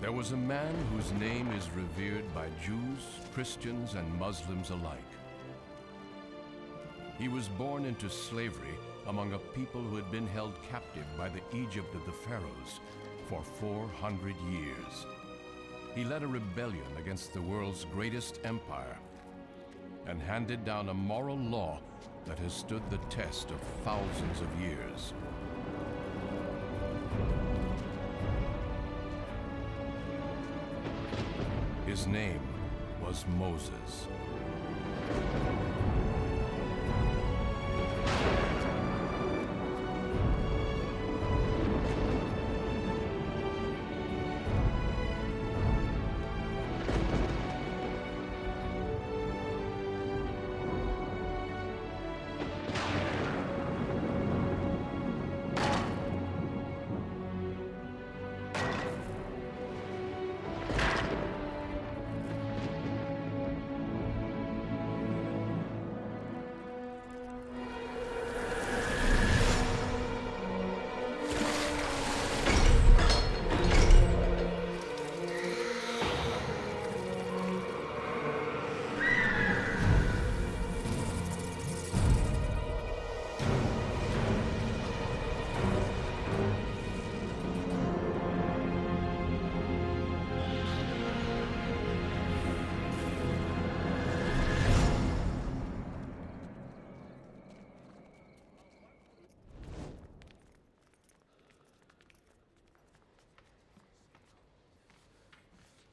There was a man whose name is revered by Jews, Christians, and Muslims alike. He was born into slavery among a people who had been held captive by the Egypt of the pharaohs for 400 years. He led a rebellion against the world's greatest empire and handed down a moral law that has stood the test of thousands of years. His name was Moses.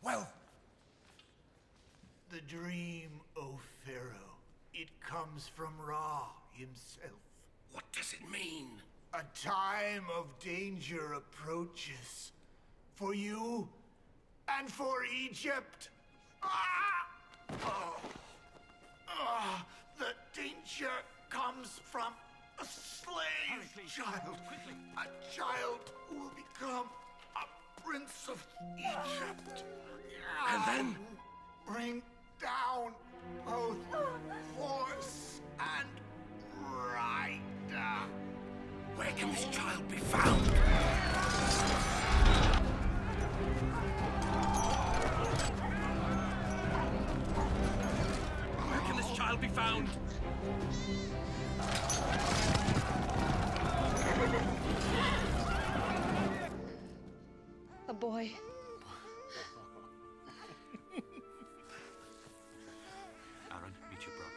Well, the dream, O Pharaoh, it comes from Ra himself. What does it mean? A time of danger approaches. For you and for Egypt. The danger comes from a slave child. A child who will become a prince of Egypt. And then? Bring down both horse and rider. Where can this child be found? Where can this child be found? A boy. Aaron, meet your brother.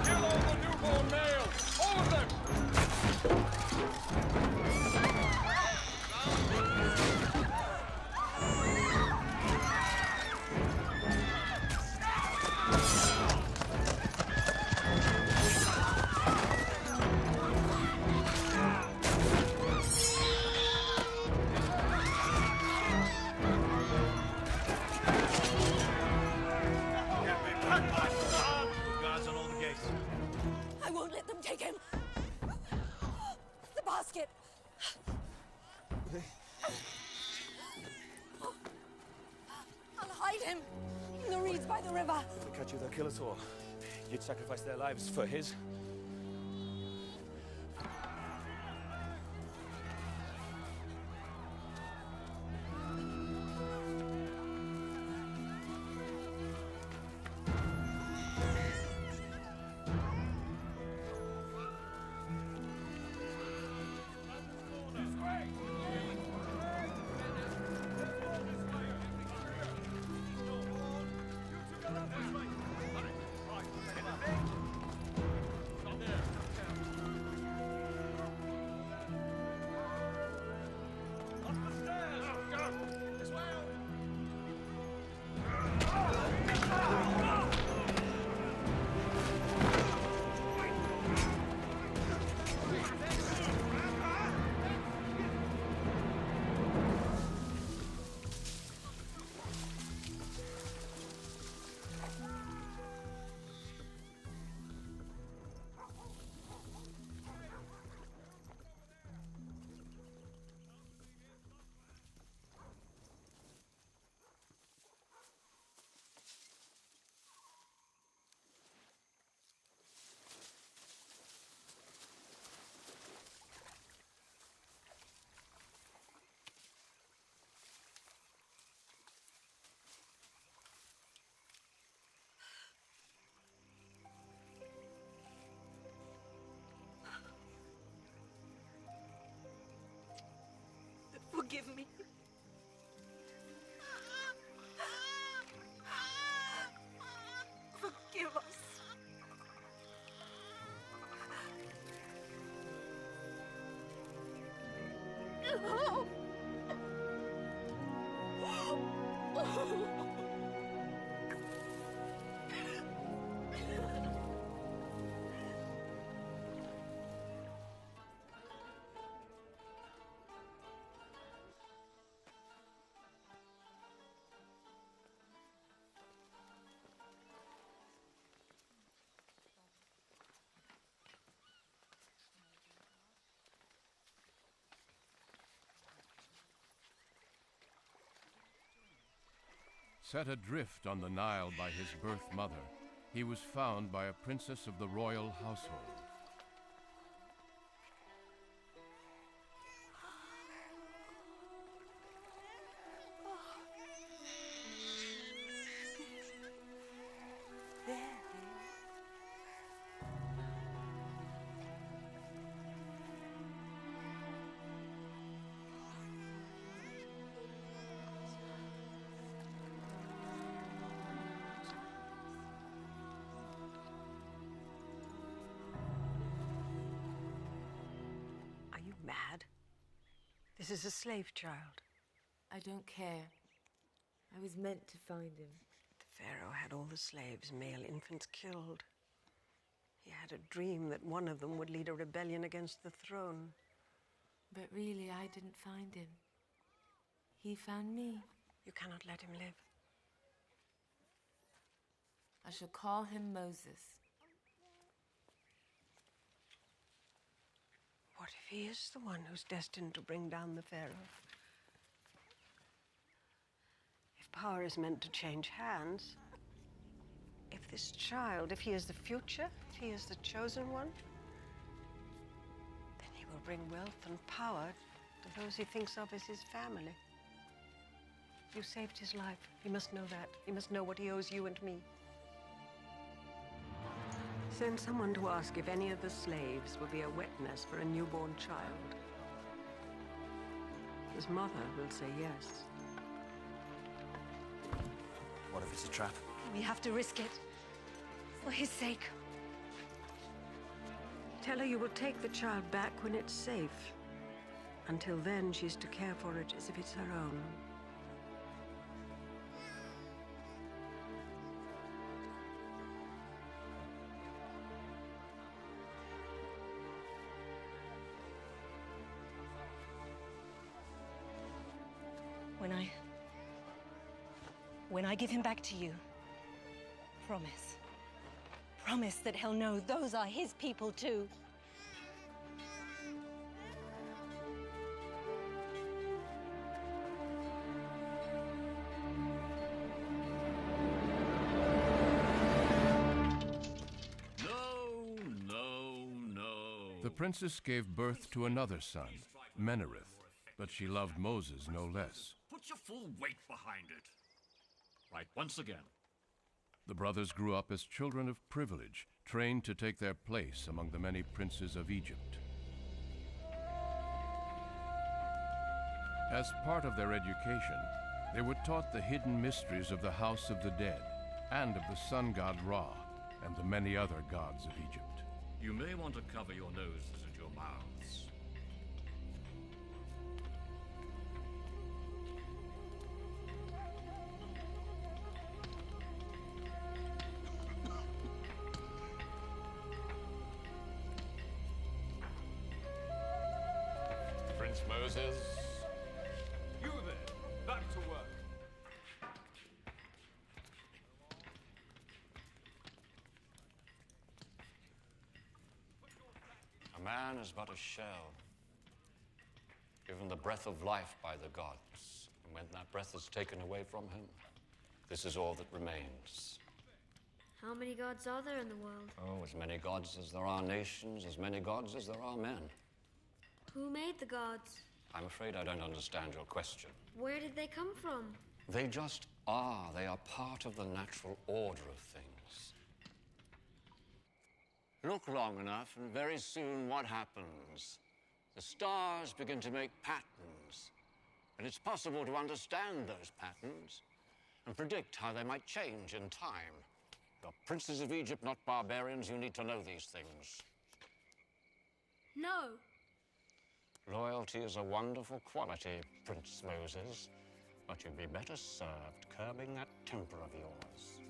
Kill all the newborn males! All of them! Guards on all the gates. I won't let them take him. The basket. I'll hide him in the reeds by the river. If they catch you, they'll kill us all. You'd sacrifice their lives for his? Set adrift on the Nile by his birth mother, he was found by a princess of the royal household. Mad? This is a slave child. I don't care. I was meant to find him. The Pharaoh had all the slaves, male infants killed. He had a dream that one of them would lead a rebellion against the throne. But really, I didn't find him. He found me. You cannot let him live. I shall call him Moses. What if he is the one who's destined to bring down the Pharaoh? If power is meant to change hands, if this child, if he is the future, if he is the chosen one, then he will bring wealth and power to those he thinks of as his family. You saved his life. He must know that. He must know what he owes you and me. Send someone to ask if any of the slaves will be a wet nest for a newborn child. His mother will say yes. What if it's a trap? We have to risk it. For his sake. Tell her you will take the child back when it's safe. Until then, she's to care for it as if it's her own. When I give him back to you, promise that he'll know those are his people too. No. The princess gave birth to another son, Menereth, but she loved Moses no less. Put your full weight behind it. Right, once again. The brothers grew up as children of privilege, trained to take their place among the many princes of Egypt. As part of their education, they were taught the hidden mysteries of the House of the Dead, and of the sun god Ra, and the many other gods of Egypt. You may want to cover your noses and your mouths. Prince Moses. You there, back to work. A man is but a shell, given the breath of life by the gods. And when that breath is taken away from him, this is all that remains. How many gods are there in the world? Oh, as many gods as there are nations, as many gods as there are men. Who made the gods? I'm afraid I don't understand your question. Where did they come from? They just are. They are part of the natural order of things. Look long enough, and very soon what happens? The stars begin to make patterns, and it's possible to understand those patterns and predict how they might change in time. You're princes of Egypt, not barbarians. You need to know these things. No. Loyalty is a wonderful quality, Prince Moses, but you'd be better served curbing that temper of yours.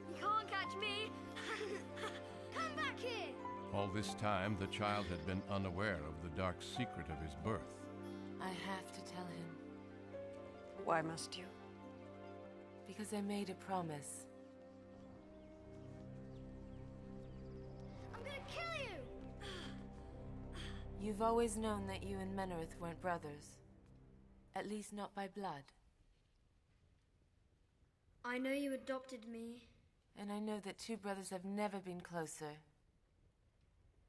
You can't catch me! Come back here! All this time, the child had been unaware of the dark secret of his birth. I have to tell him. Why must you? Because I made a promise. I'm gonna kill you! You've always known that you and Menareth weren't brothers. At least not by blood. I know you adopted me. And I know that two brothers have never been closer.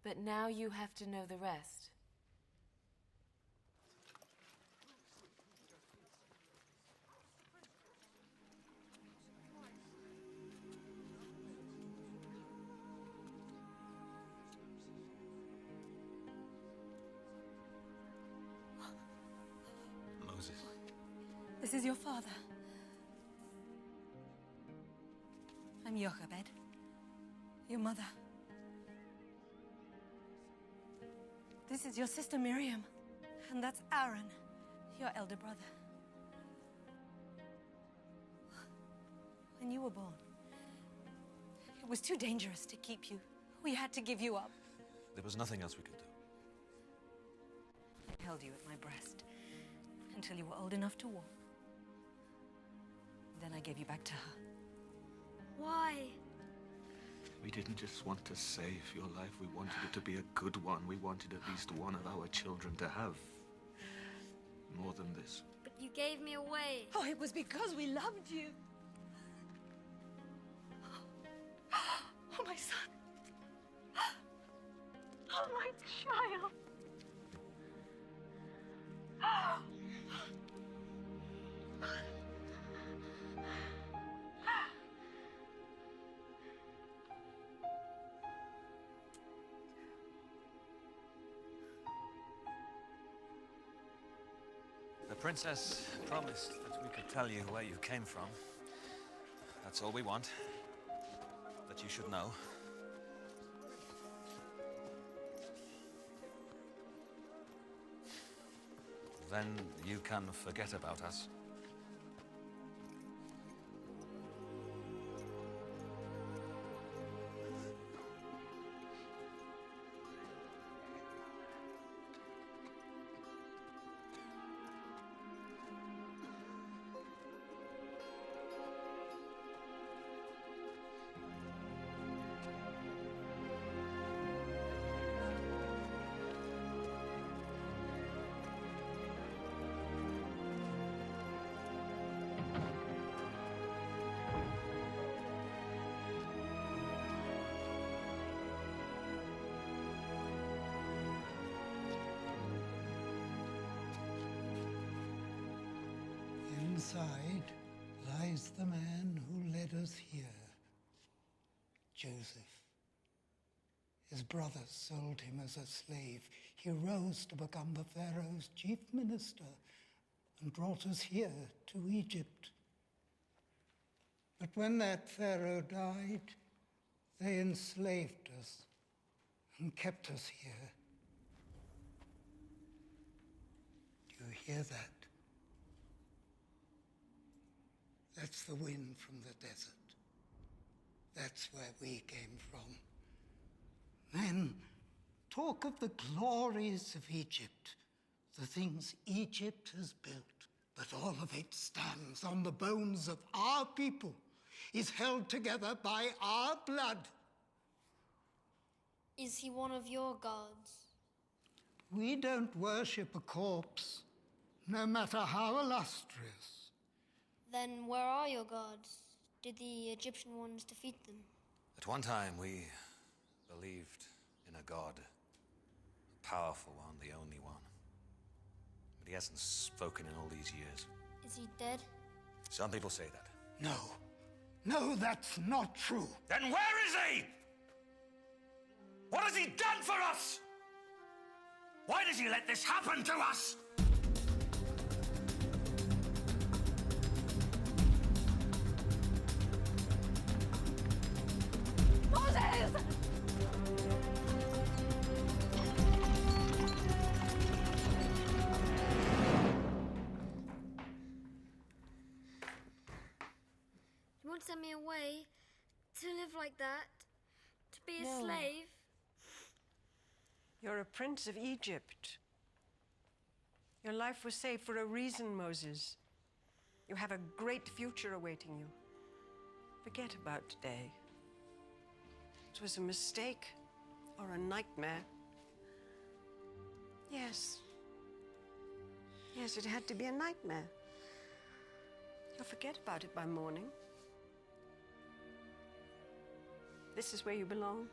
But now you have to know the rest. Moses. This is your father. I'm Jochebed, your mother. This is your sister Miriam, and that's Aaron, your elder brother. When you were born, it was too dangerous to keep you. We had to give you up. There was nothing else we could do. I held you at my breast until you were old enough to walk. Then I gave you back to her. Why? We didn't just want to save your life. We wanted it to be a good one. We wanted at least one of our children to have more than this. But you gave me away. Oh, it was because we loved you. Oh, my son. Oh, my child. The princess promised that we could tell you where you came from. That's all we want. That you should know. Then you can forget about us. Inside lies the man who led us here, Joseph. His brothers sold him as a slave. He rose to become the Pharaoh's chief minister and brought us here to Egypt. But when that Pharaoh died, they enslaved us and kept us here. Do you hear that? That's the wind from the desert. That's where we came from. Then talk of the glories of Egypt, the things Egypt has built. But all of it stands on the bones of our people, is held together by our blood. Is he one of your gods? We don't worship a corpse, no matter how illustrious. Then where are your gods? Did the Egyptian ones defeat them? At one time, we believed in a god. A powerful one, the only one. But he hasn't spoken in all these years. Is he dead? Some people say that. No. No, that's not true. Then where is he? What has he done for us? Why does he let this happen to us? Moses! won't send me away to live like that, to be a slave. You're a prince of Egypt. Your life was saved for a reason, Moses. You have a great future awaiting you. Forget about today. It was a mistake or a nightmare. Yes. Yes, it had to be a nightmare. You'll forget about it by morning. This is where you belong.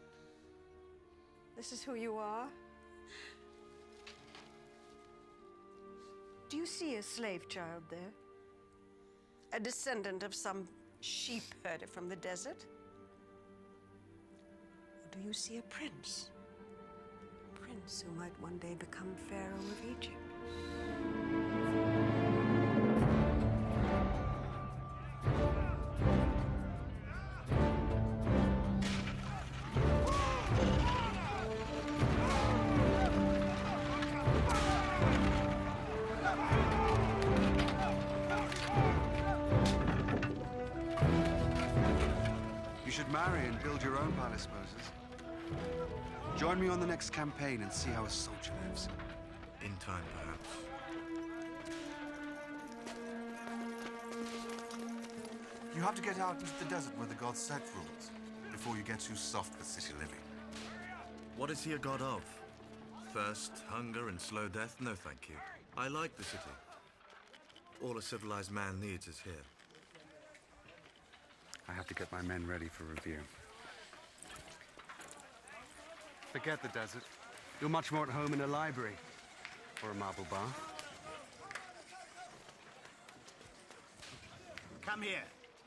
This is who you are. Do you see a slave child there? A descendant of some sheep herder from the desert? Or do you see a prince? A prince who might one day become Pharaoh of Egypt? You should marry and build your own palace, Moses. Join me on the next campaign and see how a soldier lives. In time, perhaps. You have to get out into the desert where the god Set rules, before you get too soft with city living. What is he a god of? Thirst, hunger, and slow death? No, thank you. I like the city. All a civilized man needs is here. I have to get my men ready for review. Forget the desert. You're much more at home in a library or a marble bath. Come here.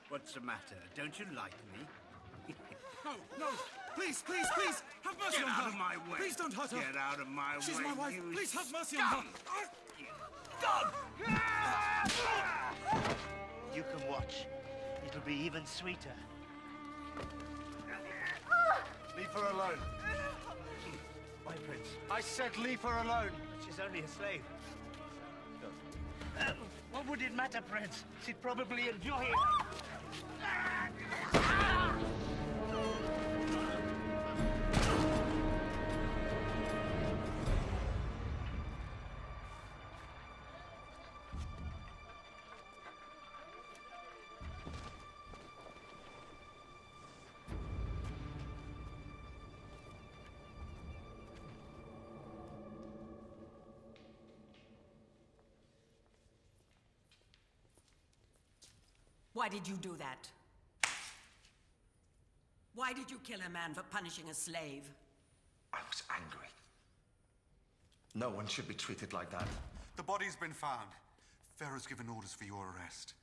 What's the matter? Don't you like me? No! Please, please, please! Have mercy Get on her! out of my way! Please don't hurt her! Get out of my way! She's my wife! You Please have mercy scum! on her! Dog! You can watch. It'll be even sweeter. Leave her alone. My prince. I said leave her alone. She's only a slave. What would it matter, Prince? She'd probably enjoy it. Why did you do that? Why did you kill a man for punishing a slave? I was angry. No one should be treated like that. The body's been found. Pharaoh's given orders for your arrest.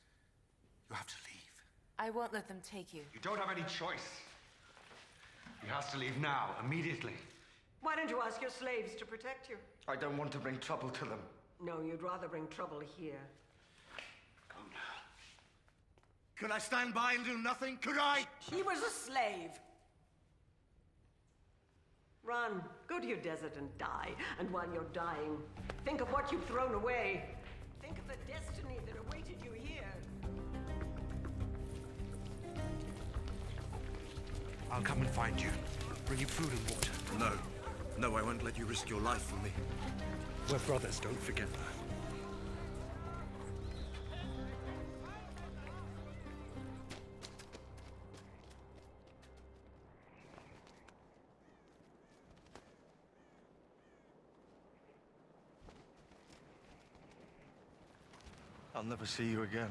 You have to leave. I won't let them take you. You don't have any choice. He has to leave now, immediately. Why don't you ask your slaves to protect you? I don't want to bring trouble to them. No, you'd rather bring trouble here. Could I stand by and do nothing? Could I? He was a slave. Run. Go to your desert and die. And while you're dying, think of what you've thrown away. Think of the destiny that awaited you here. I'll come and find you. Bring you food and water. No. No, I won't let you risk your life for me. We're brothers, don't forget that. I'll never see you again.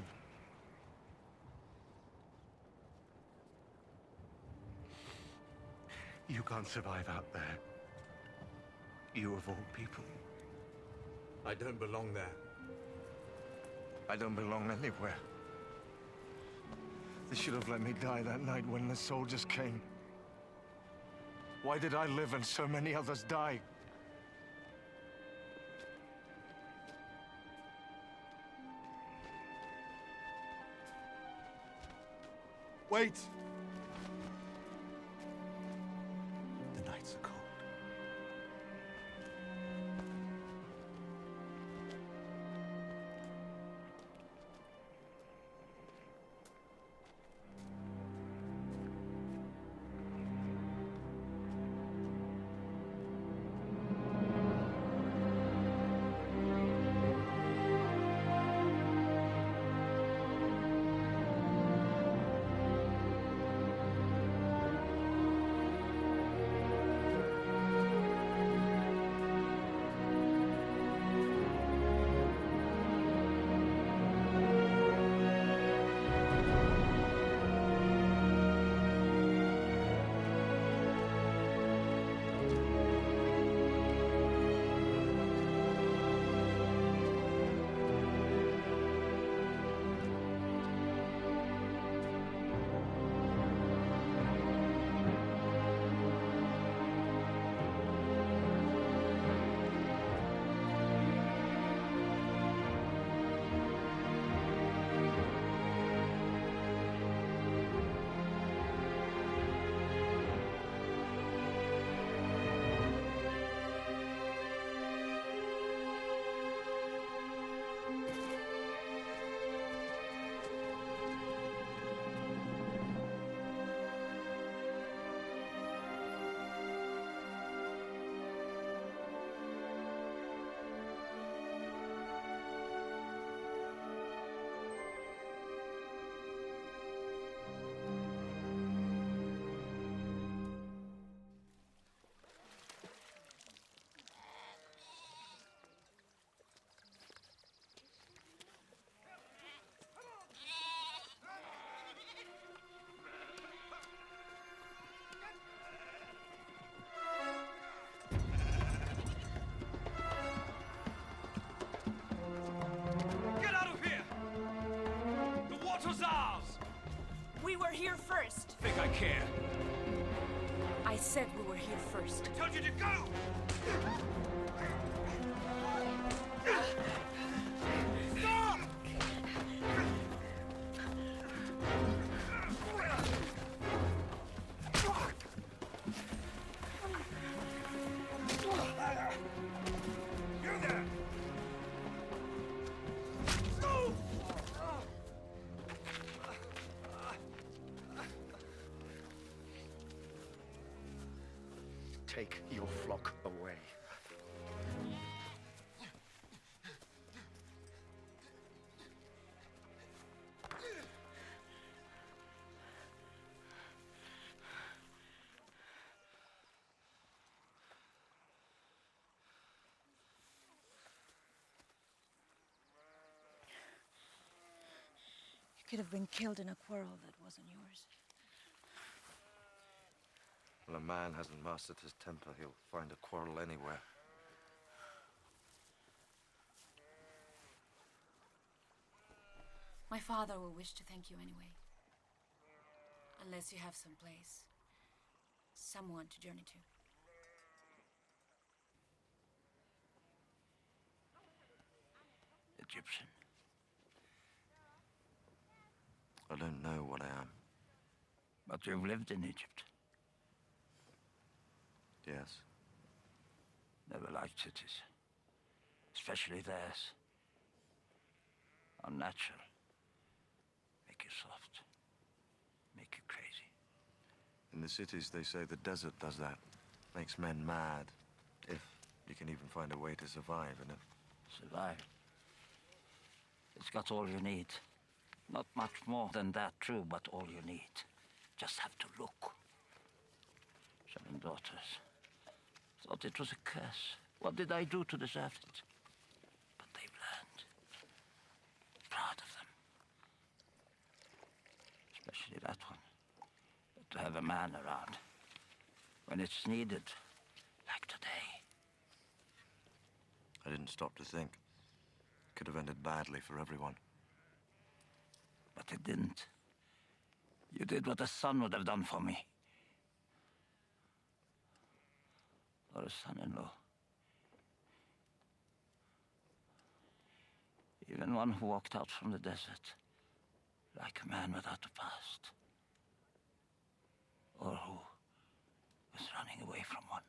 You can't survive out there. You of all people. I don't belong there. I don't belong anywhere. They should have let me die that night when the soldiers came. Why did I live and so many others die? Wait! The nights are cold. we were here first. Think I care? I said we were here first. I told you to go! Stop! You there! Take your flock away. You could have been killed in a quarrel that wasn't yours. When a man hasn't mastered his temper, he'll find a quarrel anywhere. My father will wish to thank you anyway. Unless you have some place, someone to journey to. Egyptian. I don't know what I am. But you've lived in Egypt. Yes. Never liked cities. Especially theirs. Unnatural. Make you soft. Make you crazy. In the cities, they say the desert does that. Makes men mad. If you can even find a way to survive in it. Survive. It's got all you need. Not much more than that, true, but all you need. Just have to look. 7 daughters. Thought it was a curse. What did I do to deserve it? But they've learned. Proud of them. Especially that one. But to have a man around. When it's needed. Like today. I didn't stop to think. Could have ended badly for everyone. But it didn't. You did what a son would have done for me. Or a son-in-law. Even one who walked out from the desert, like a man without a past. Or who was running away from one.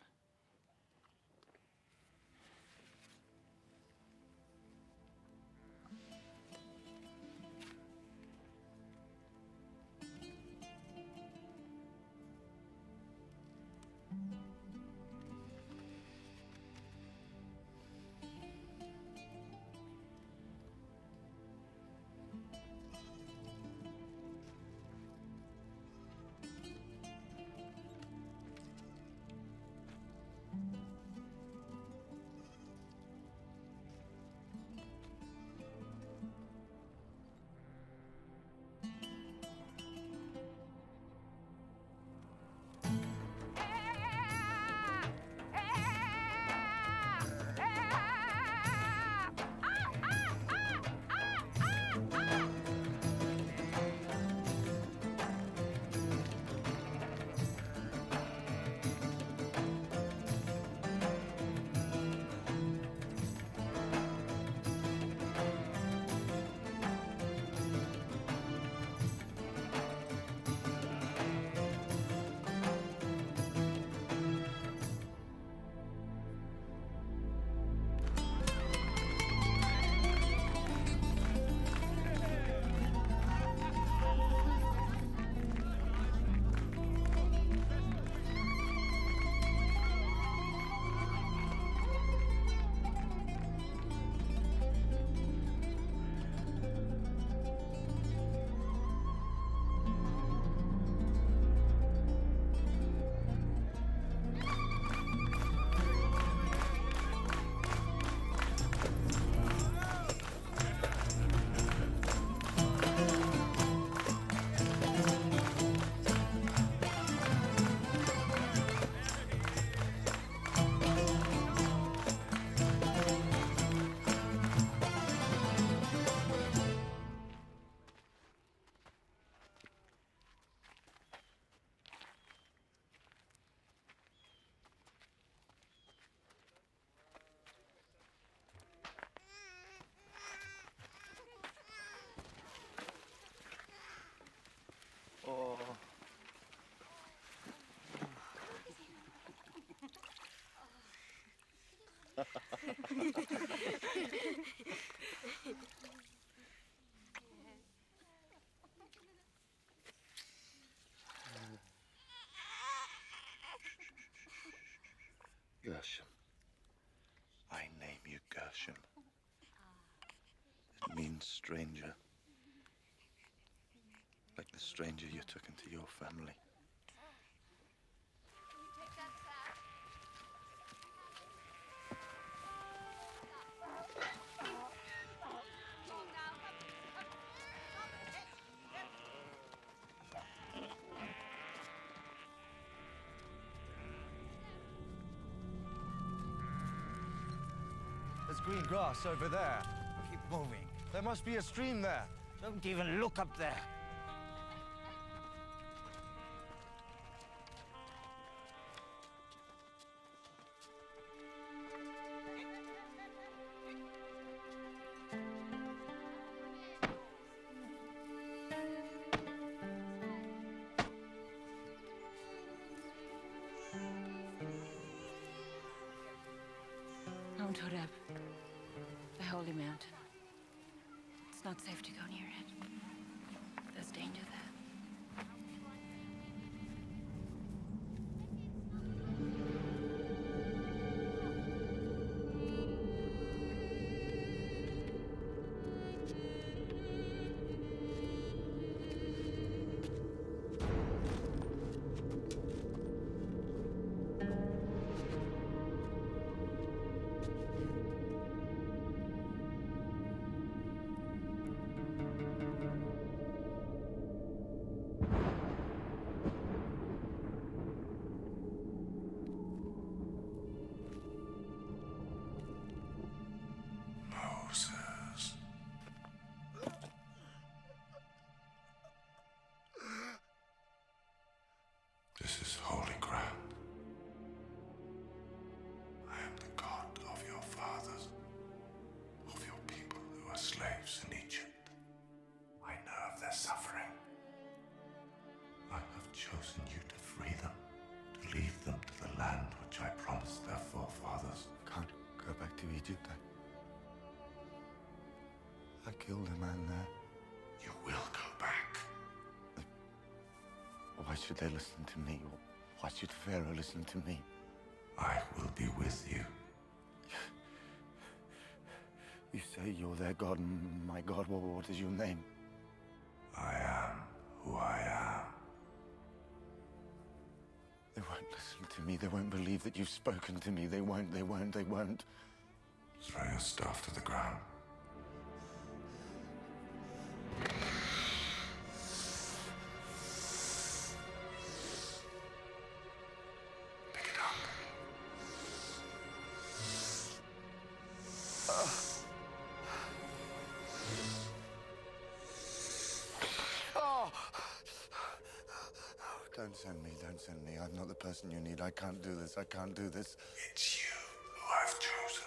Gershom. I name you Gershom. It means stranger. Like the stranger you took into your family. There's green grass over there. Keep moving. There must be a stream there. Don't even look up there. Mount Horeb, the holy mountain. It's not safe to go near it. There's danger there. Moses. This is holy ground. I am the God of your fathers, of your people who are slaves in Egypt. I know of their suffering. I have chosen you to free them, to lead them to the land which I promised their forefathers. Can't go back to Egypt. I killed a man there. You will go back. Why should they listen to me? Why should Pharaoh listen to me? I will be with you. You say you're their God, and my God. What is your name? I am who I am. They won't listen to me. They won't believe that you've spoken to me. They won't. Throw your staff to the ground. Pick it up. Don't send me. I'm not the person you need. I can't do this. It's you who I've chosen.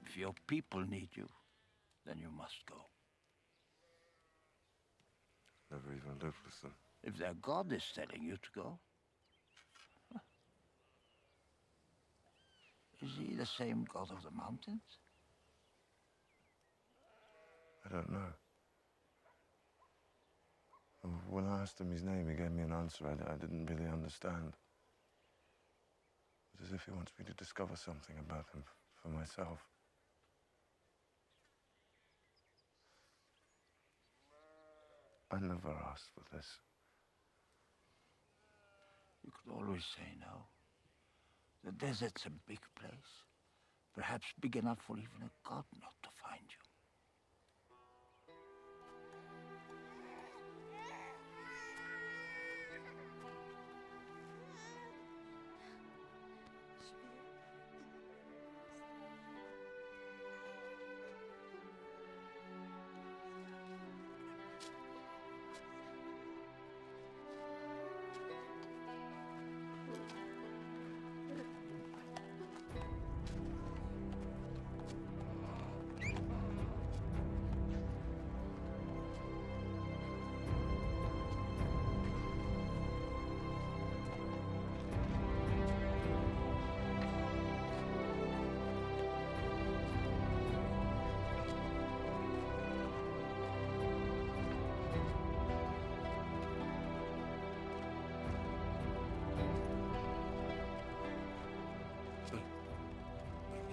If your people need you, then you must go. Never even lived with them. If their God is telling you to go, is he the same God of the mountains? I don't know. When I asked him his name, he gave me an answer I didn't really understand. as if he wants me to discover something about him for myself. I never asked for this. You could always say no. The desert's a big place. Perhaps big enough for even a god not to find you.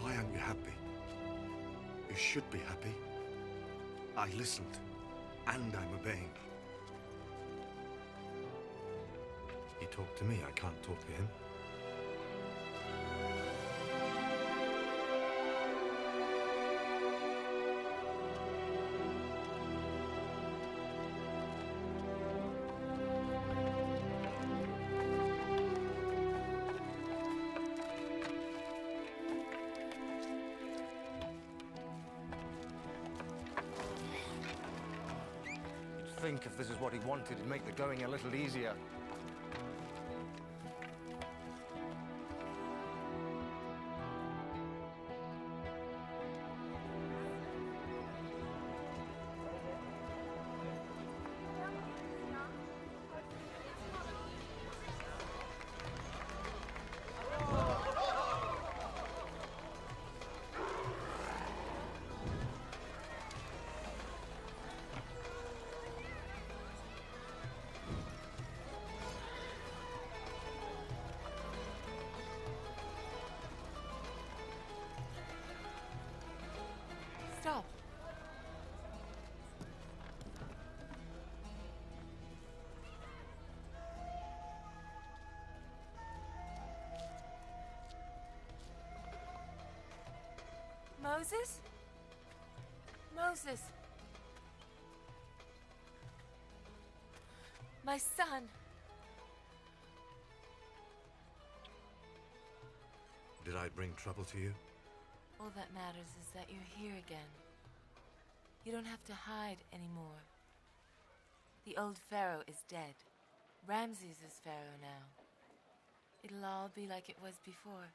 Why aren't you happy? You should be happy. I listened, and I'm obeying. He talked to me, I can't talk to him. Think if this is what he wanted, it'd make the going a little easier. Stop. Moses? Moses. My son. Did I bring trouble to you? All that matters is that you're here again. You don't have to hide anymore. The old pharaoh is dead. Ramses is pharaoh now. It'll all be like it was before.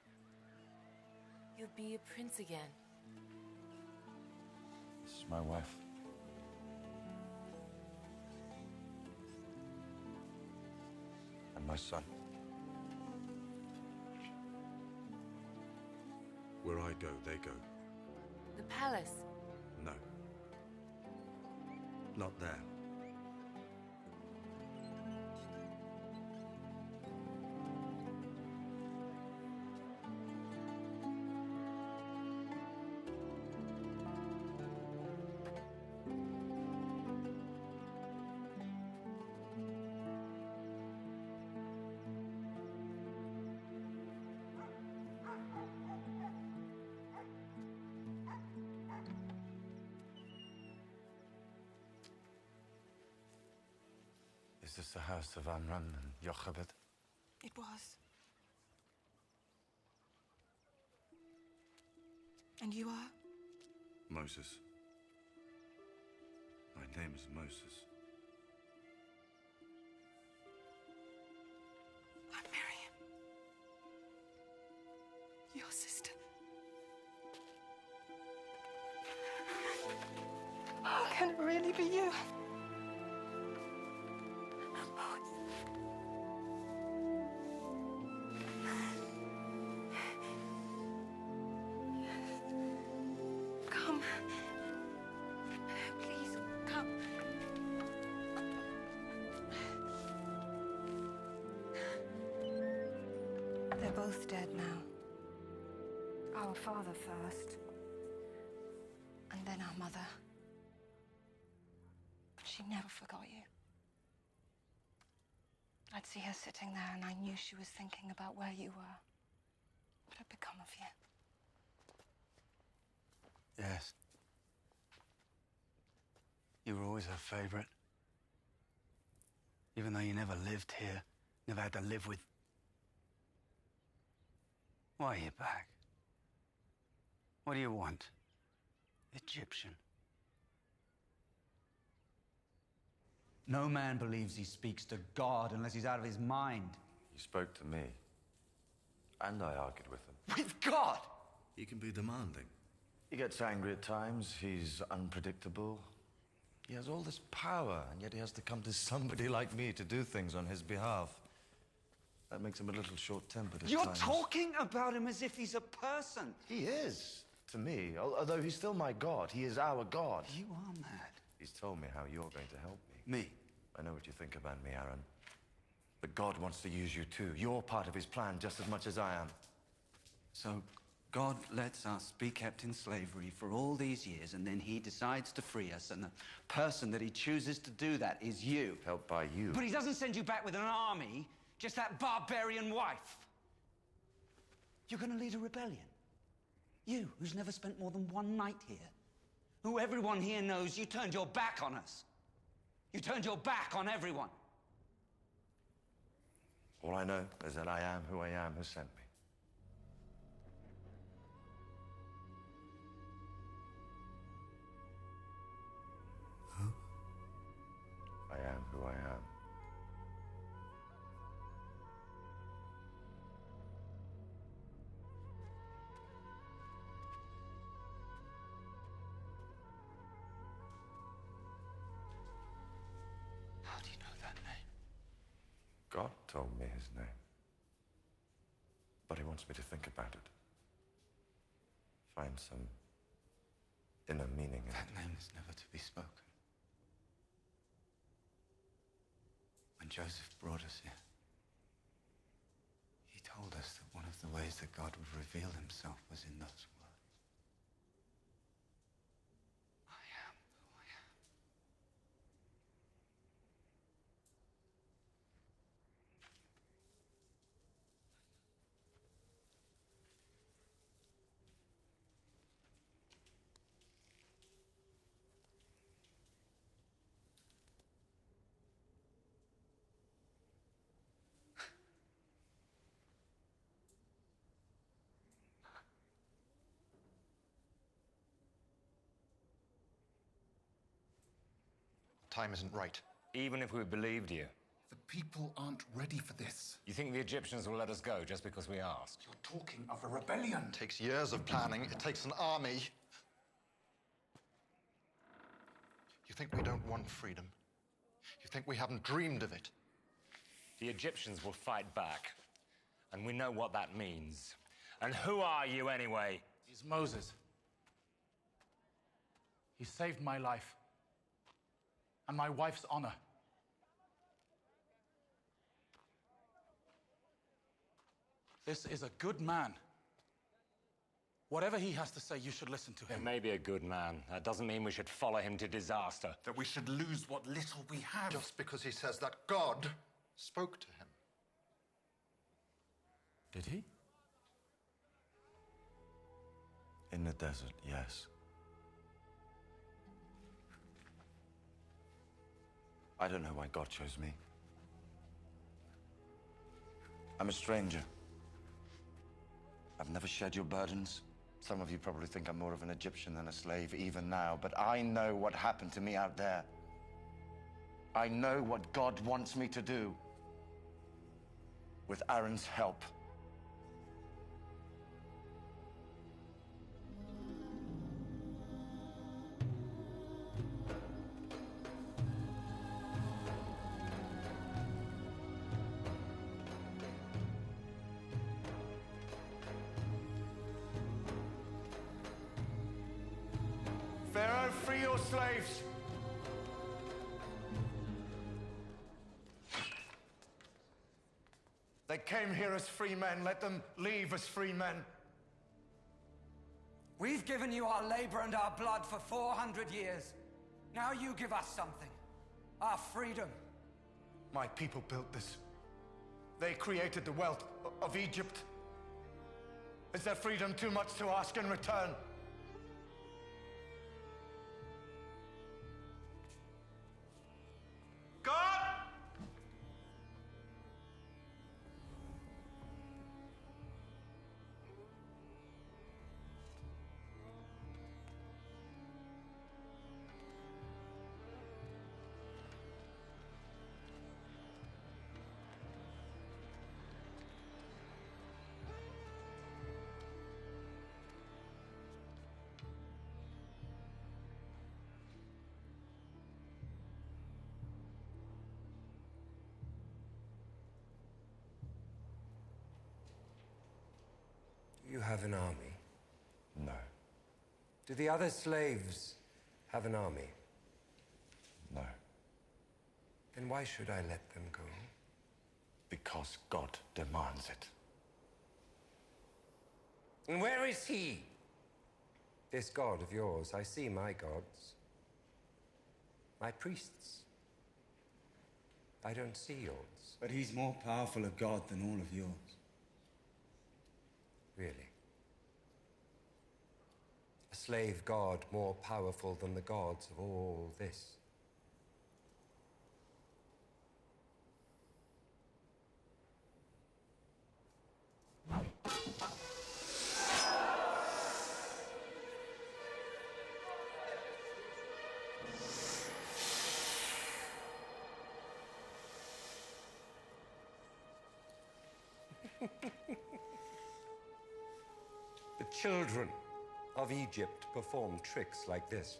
You'll be a prince again. This is my wife. And my son. Where I go, they go. The palace. No. Not there. Is this the house of Amram and Jochebed? It was. And you are? Moses. My name is Moses. I'm Miriam. Your sister. Oh, can it really be you? Come. Please, come. There both dead now. Our father first, and then our mother. But she never forgot you. I'd see her sitting there, and I knew she was thinking about where you were. What had become of you? Yes. You were always her favorite. Even though you never lived here, never had to live with... Why are you back? What do you want? Egyptian. No man believes he speaks to God unless he's out of his mind. He spoke to me. And I argued with him. With God? He can be demanding. He gets angry at times. He's unpredictable. He has all this power, and yet he has to come to somebody like me to do things on his behalf. That makes him a little short-tempered at You're times. talking about him as if he's a person. He is, to me. Although he's still my God. He is our God. You are mad. He's told me how you're going to help me. Me? I know what you think about me, Aaron. But God wants to use you too. You're part of his plan just as much as I am. So, God lets us be kept in slavery for all these years, and then he decides to free us, and the person that he chooses to do that is you. Helped by you. But he doesn't send you back with an army, just that barbarian wife. You're gonna lead a rebellion. You, who's never spent more than one night here. Who everyone here knows you turned your back on us. You turned your back on everyone. All I know is that I am who I am who sent me. Who? I am who I am. How do you know that name? God told me his name. But he wants me to think about it. Find some inner meaning in That it. name is never to be spoken. When Joseph brought us here, he told us that one of the ways that God would reveal himself was in those words. I am who I am. Time isn't right. Even if we believed you. The people aren't ready for this. You think the Egyptians will let us go just because we asked? You're talking of a rebellion. It takes years of planning. It takes an army. You think we don't want freedom? You think we haven't dreamed of it? The Egyptians will fight back. And we know what that means. And who are you anyway? He's Moses. He saved my life. And my wife's honor. This is a good man. Whatever he has to say, you should listen to him. He may be a good man. That doesn't mean we should follow him to disaster. That we should lose what little we have. Just because he says that God spoke to him. Did he? In the desert, yes. I don't know why God chose me. I'm a stranger. I've never shared your burdens. Some of you probably think I'm more of an Egyptian than a slave, even now, but I know what happened to me out there. I know what God wants me to do. With Aaron's help. Pharaoh, free your slaves! They came here as free men. Let them leave as free men. We've given you our labor and our blood for 400 years. Now you give us something. Our freedom. My people built this. They created the wealth of Egypt. Is their freedom too much to ask in return? God! You have an army? No. Do the other slaves have an army? No. Then why should I let them go? Because God demands it. And where is he? This god of yours. I see my gods. My priests. I don't see yours. But he's more powerful a god than all of yours. Really? A slave god more powerful than the gods of all this? The children of Egypt perform tricks like this.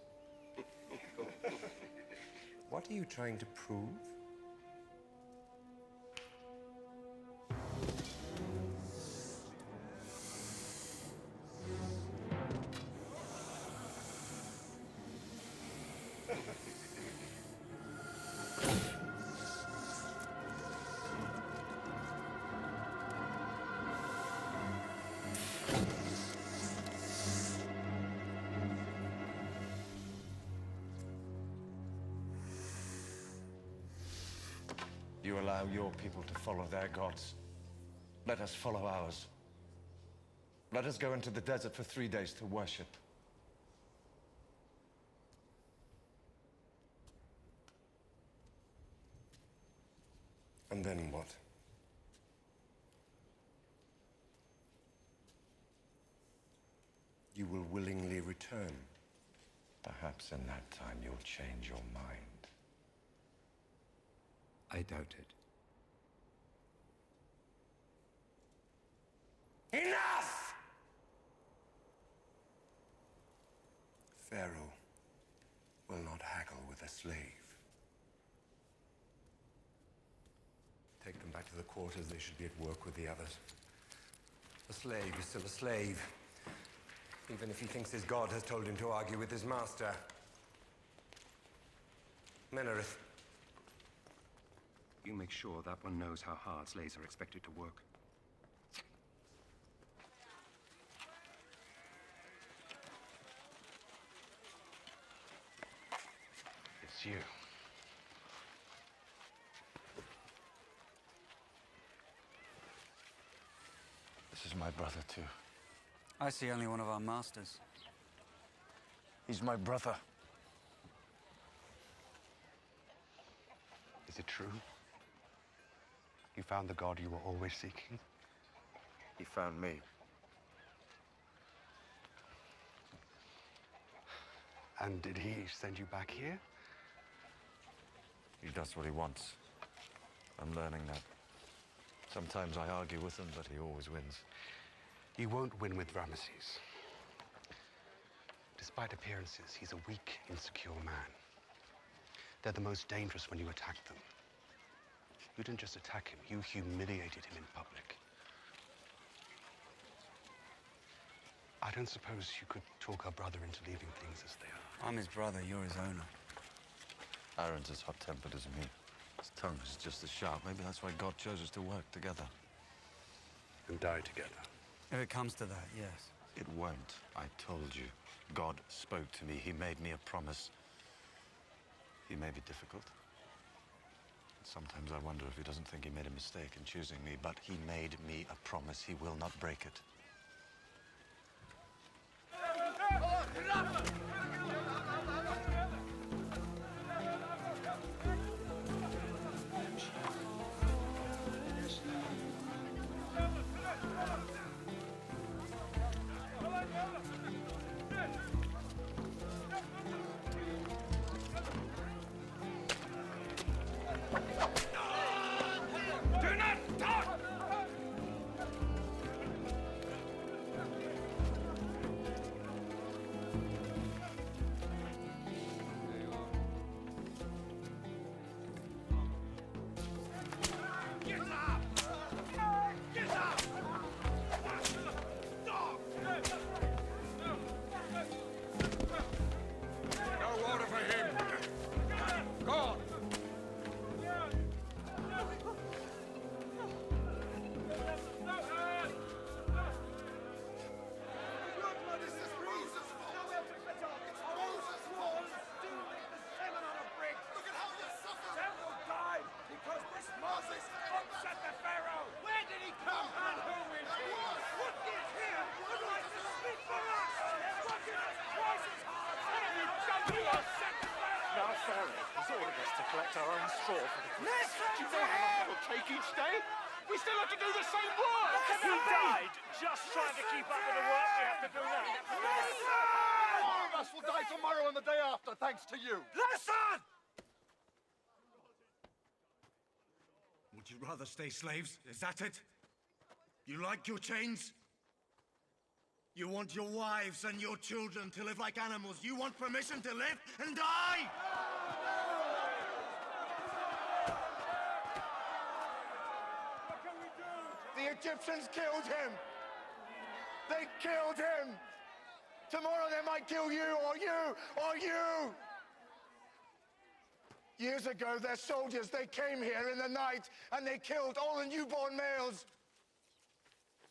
What are you trying to prove? You allow your people to follow their gods. Let us follow ours. Let us go into the desert for 3 days to worship. And then what? You will willingly return. Perhaps in that time you'll change your mind. I doubt it. Enough! Pharaoh will not haggle with a slave. Take them back to the quarters. They should be at work with the others. A slave is still a slave, even if he thinks his god has told him to argue with his master. Menarith. You make sure that one knows how hard slaves are expected to work. It's you. This is my brother, too. I see only one of our masters. He's my brother. Is it true? You found the god you were always seeking? He found me. And did he send you back here? He does what he wants. I'm learning that. Sometimes I argue with him, but he always wins. You won't win with Ramesses. Despite appearances, he's a weak, insecure man. They're the most dangerous when you attack them. You didn't just attack him, you humiliated him in public. I don't suppose you could talk our brother into leaving things as they are. I'm his brother, you're his owner. Aaron's as hot-tempered as me. His tongue is just as sharp. Maybe that's why God chose us to work together. and die together. If it comes to that, yes. It won't. I told you. God spoke to me. He made me a promise. He may be difficult. Sometimes I wonder if he doesn't think he made a mistake in choosing me, but he made me a promise. He will not break it. Do not talk! Get up! Get up! Dog! No order for him. Go on. Now, Pharaoh has ordered us to collect our own straw for the Listen Do you to know how long him! it'll take each day? We still have to do the same work! You died just trying to keep up with the work we have to do now. All of us will die tomorrow and the day after, thanks to you. Listen! Would you rather stay slaves? Is that it? You like your chains? You want your wives and your children to live like animals. You want permission to live and die! The Egyptians killed him. They killed him. Tomorrow they might kill you or you or you. Years ago, their soldiers, they came here in the night and they killed all the newborn males.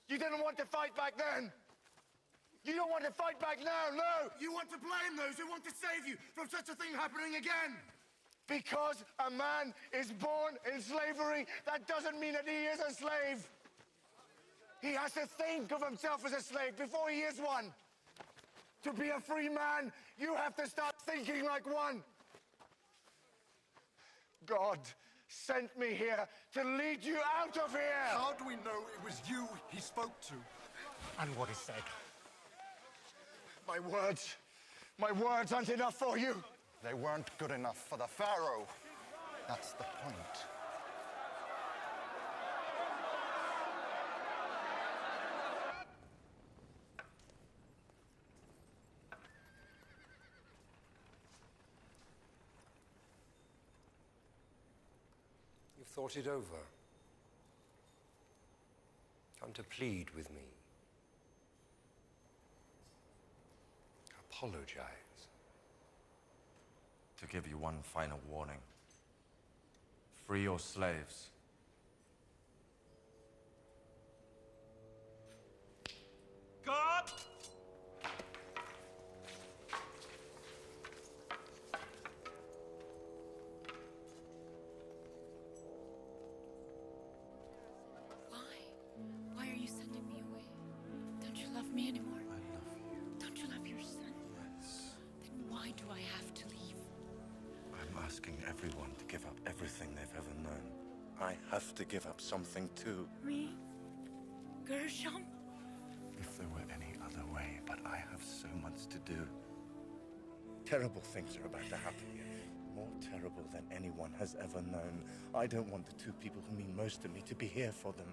You didn't want to fight back then. You don't want to fight back now, no! You want to blame those who want to save you from such a thing happening again! Because a man is born in slavery, that doesn't mean that he is a slave. He has to think of himself as a slave before he is one. To be a free man, you have to start thinking like one. God sent me here to lead you out of here! How do we know it was you he spoke to? And what he said? My words aren't enough for you. They weren't good enough for the Pharaoh. That's the point. You've thought it over. Come to plead with me. Apologize. To give you one final warning. Free your slaves. God! Why are you sending me away? Don't you love me anymore? I love you. Don't you love your son? Yes. Then why do I have to leave? I'm asking everyone to give up everything they've ever known. I have to give up something too. Me? Gershom? If there were any other way, but I have so much to do. Terrible things are about to happen. More terrible than anyone has ever known. I don't want the two people who mean most to me to be here for them.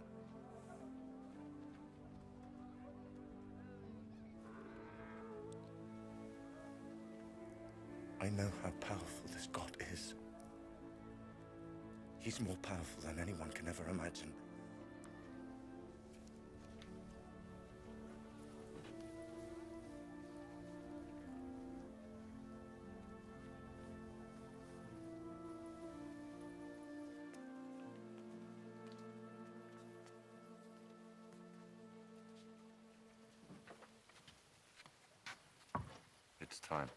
I know how powerful this God is. He's more powerful than anyone can ever imagine. time.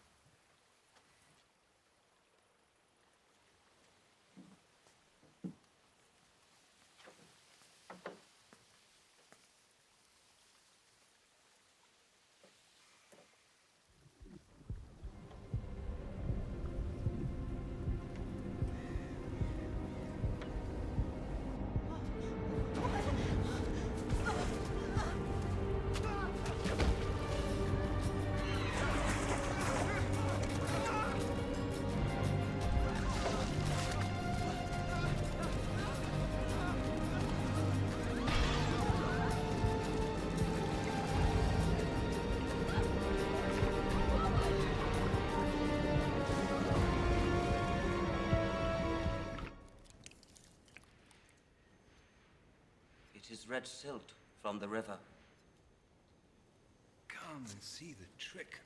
It is red silt from the river. Come and see the trick.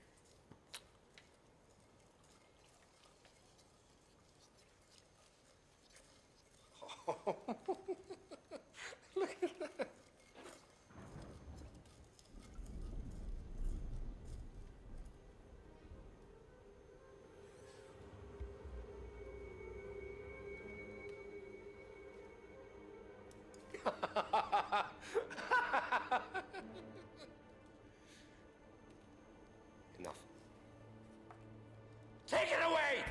Look at that. Enough. Take it away!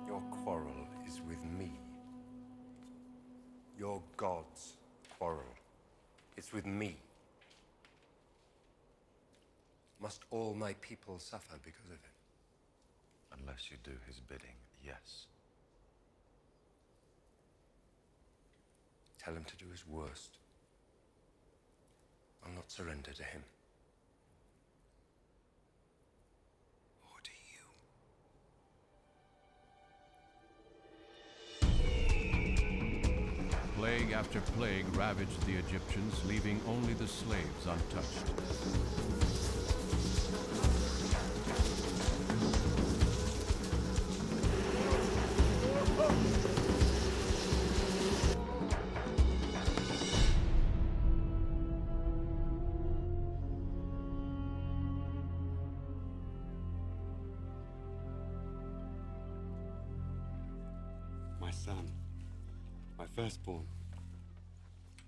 Your quarrel is with me. Your God's quarrel. It's with me. Must all my people suffer because of it? Unless you do his bidding, yes. Tell him to do his worst. I'll not surrender to him. Or to you. Plague after plague ravaged the Egyptians, leaving only the slaves untouched. My son. My firstborn.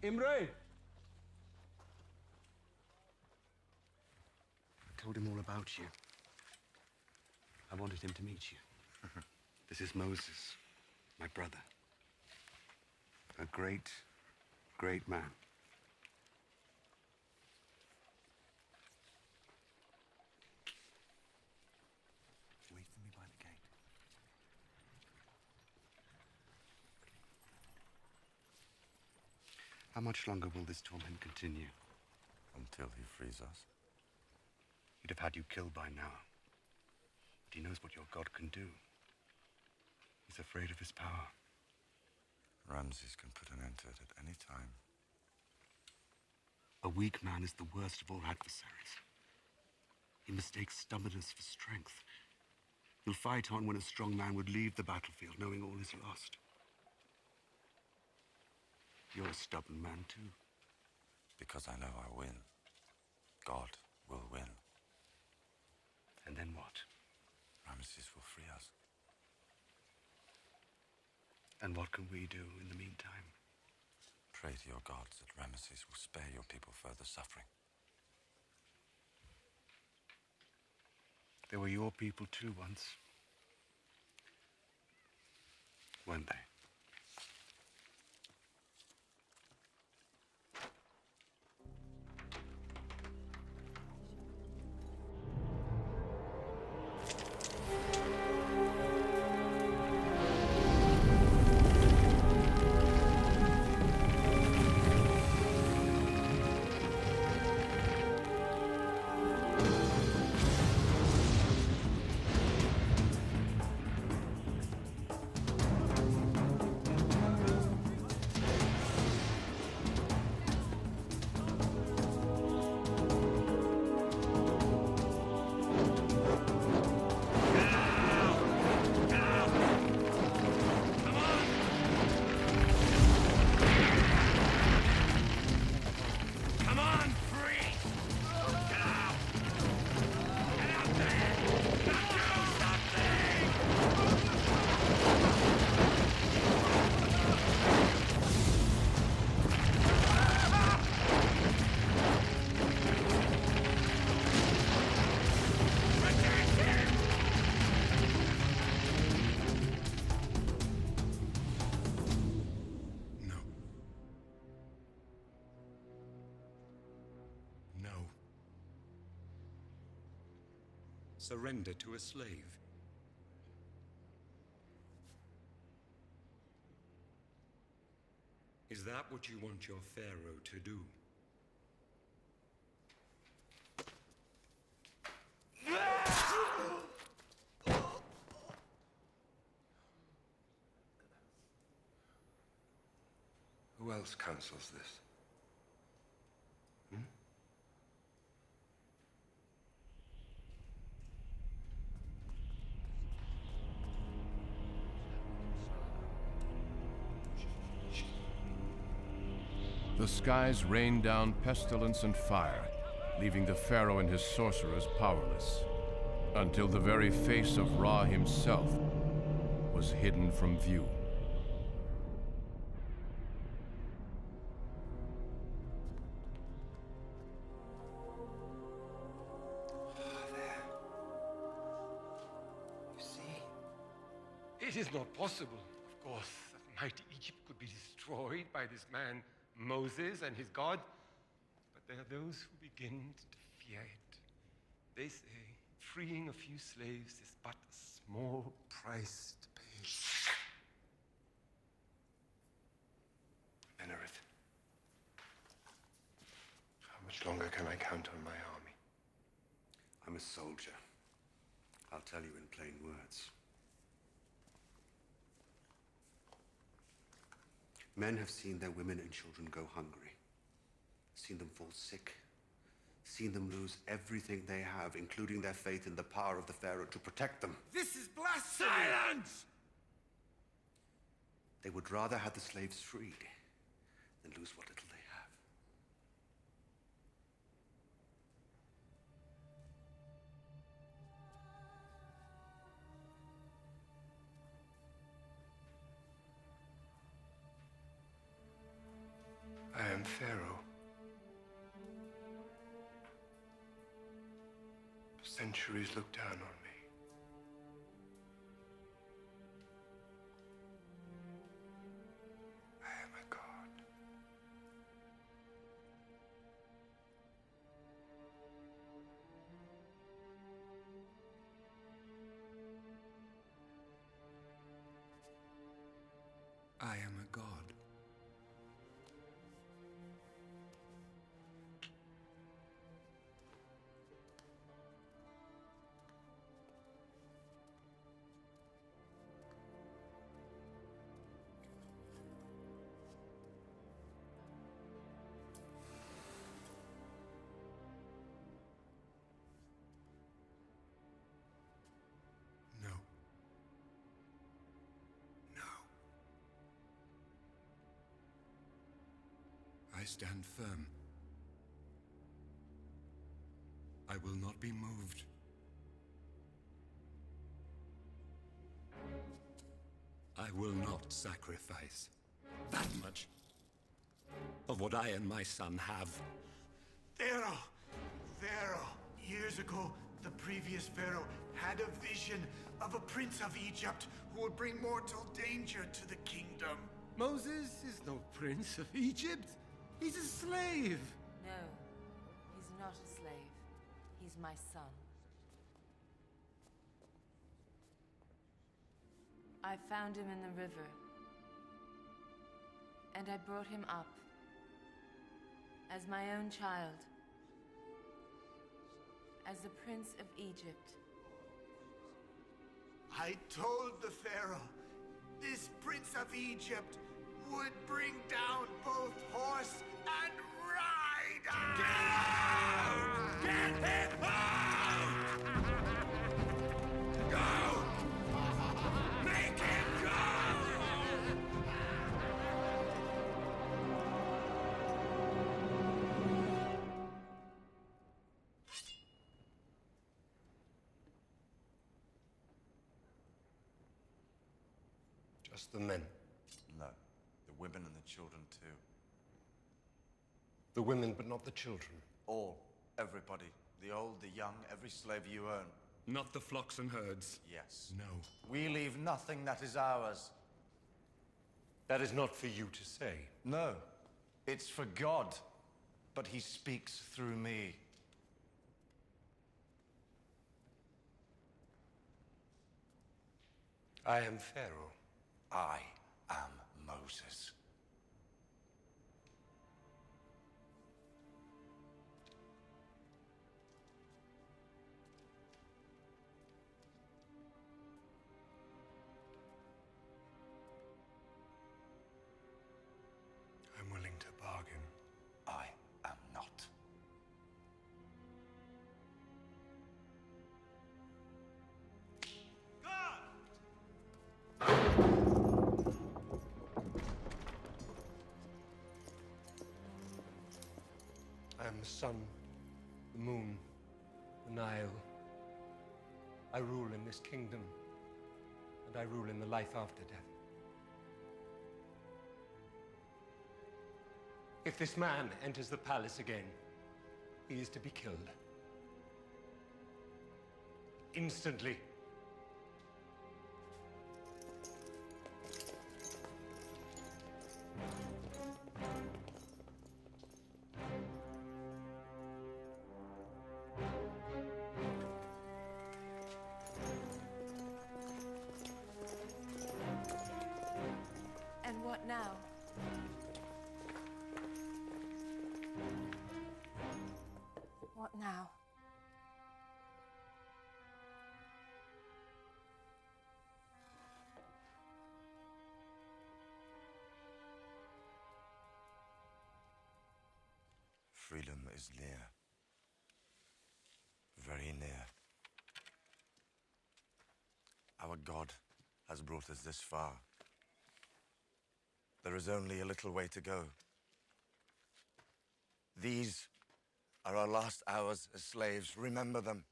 Imre! I told him all about you. I wanted him to meet you. This is Moses, my brother. A great, great man. Wait for me by the gate. How much longer will this torment continue? Until he frees us. He'd have had you killed by now. But he knows what your God can do. He's afraid of his power. Ramses can put an end to it at any time. A weak man is the worst of all adversaries. He mistakes stubbornness for strength. He'll fight on when a strong man would leave the battlefield knowing all is lost. You're a stubborn man, too. Because I know I win. God will win. And then what? Ramses will free us. And what can we do in the meantime? Pray to your gods that Ramesses will spare your people further suffering. They were your people too once. Weren't they? Surrender to a slave. Is that what you want your Pharaoh to do? Who else counsels this? The skies rained down pestilence and fire, leaving the Pharaoh and his sorcerers powerless, until the very face of Ra himself was hidden from view. You see? It is not possible, of course, that mighty Egypt could be destroyed by this man Moses and his God. But there are those who begin to fear it. They say freeing a few slaves is but a small price to pay. Menerith, how much longer can I count on my army? I'm a soldier. I'll tell you in plain words. Men have seen their women and children go hungry, seen them fall sick, seen them lose everything they have, including their faith in the power of the Pharaoh to protect them. This is blasphemy! Silence! They would rather have the slaves freed than lose what little they have. I am Pharaoh. Centuries look down on me. I am a god. I am a god. I stand firm. I will not be moved. I will not sacrifice that much of what I and my son have. Pharaoh! Pharaoh! Years ago, the previous Pharaoh had a vision of a prince of Egypt who would bring mortal danger to the kingdom. Moses is no prince of Egypt. He's a slave. No, he's not a slave. He's my son. I found him in the river, and I brought him up as my own child, as the Prince of Egypt. I told the Pharaoh this Prince of Egypt would bring down both horse and rider! Get out! Get him out! Go! Make him go! Just the men. No. The women and the children, too. The women, but not the children. All. Everybody. The old, the young, every slave you own. Not the flocks and herds. Yes. No. We leave nothing that is ours. That is not for you to say. No. It's for God. But he speaks through me. I am Pharaoh. I am Moses. I'm willing to bargain. I am not. I am the sun, the moon, the Nile. I rule in this kingdom, and I rule in the life after death. If this man enters the palace again, he is to be killed. Instantly. And what now? What now? Freedom is near. Very near. Our God has brought us this far. There is only a little way to go. These are our last hours as slaves. Remember them.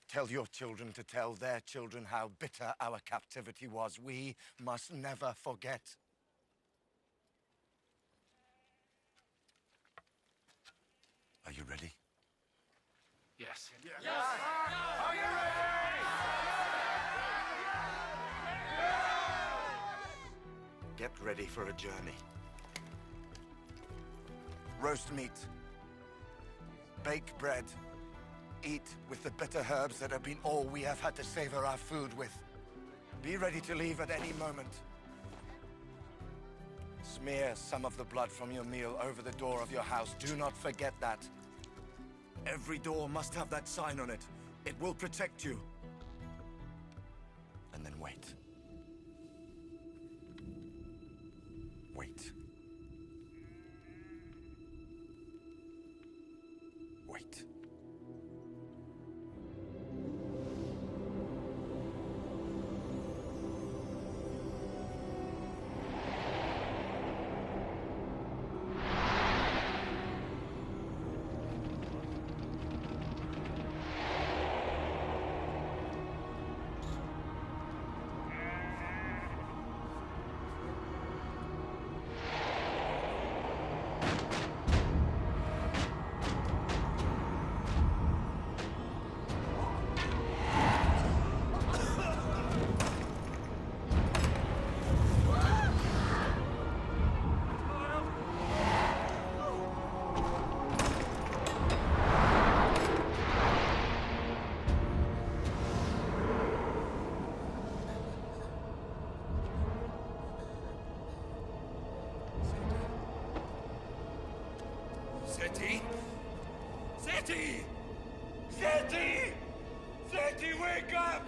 Tell your children to tell their children how bitter our captivity was. We must never forget. Are you ready? Yes. Yes. Are you ready? Get ready for a journey. Roast meat. Bake bread. Eat with the bitter herbs that have been all we have had to savor our food with. Be ready to leave at any moment. Smear some of the blood from your meal over the door of your house. Do not forget that. Every door must have that sign on it. It will protect you. And then wait. Wait. Wait. Seti! Seti! Seti! Seti, wake up!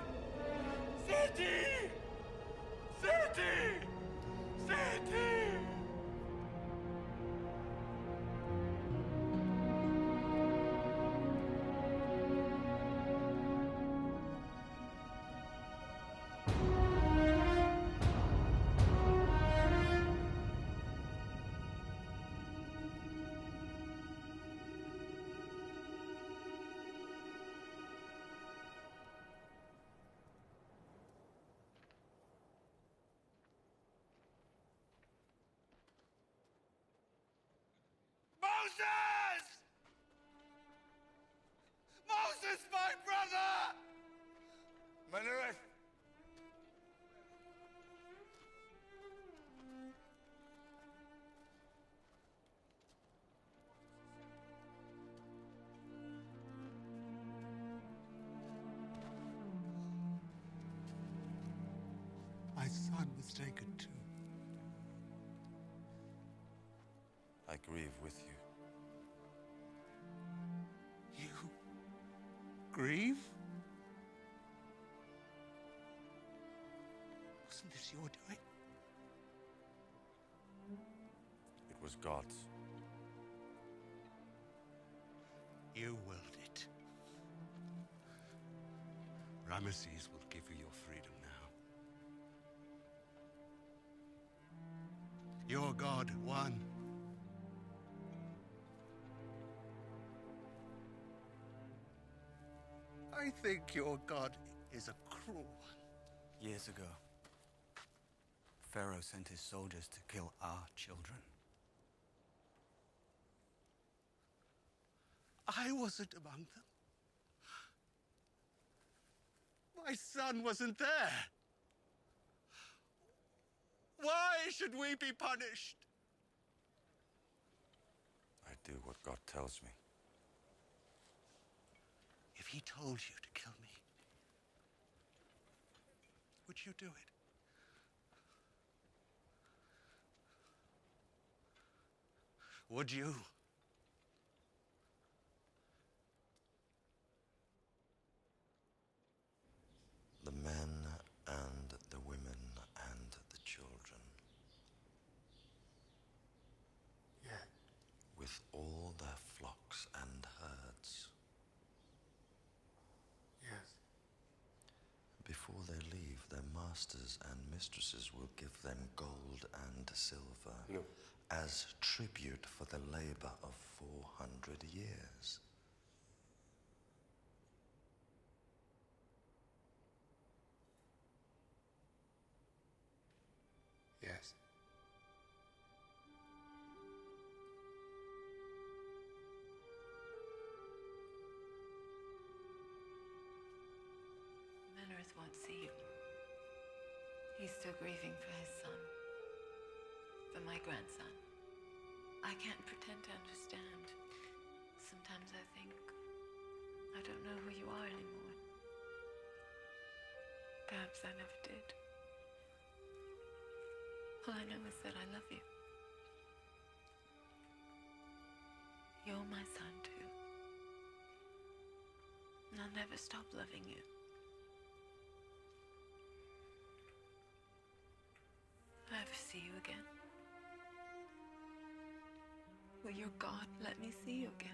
Seti! Seti! Seti! Moses! Moses, my brother! Menureth! son was taken too. I grieve with you. You grieve? Wasn't this your doing? It was God's. You willed it. Ramesses will give you your freedom now. Your God won. I think your God is a cruel one. Years ago, Pharaoh sent his soldiers to kill our children. I wasn't among them. My son wasn't there. Why should we be punished? I do what God tells me. If he told you to kill me, would you do it? Would you? The men and the women and the children. Yeah. With all their flocks and herds. Yes. Before they leave, their masters and mistresses will give them gold and silver. No. As tribute for the labor of 400 years. Yes. Menrith won't see you. He's still grieving for his son. For my grandson. I can't pretend to understand. Sometimes I think I don't know who you are anymore. Perhaps I never did. All I know is that I love you. You're my son, too. And I'll never stop loving you. Will I ever see you again? Will your God let me see you again?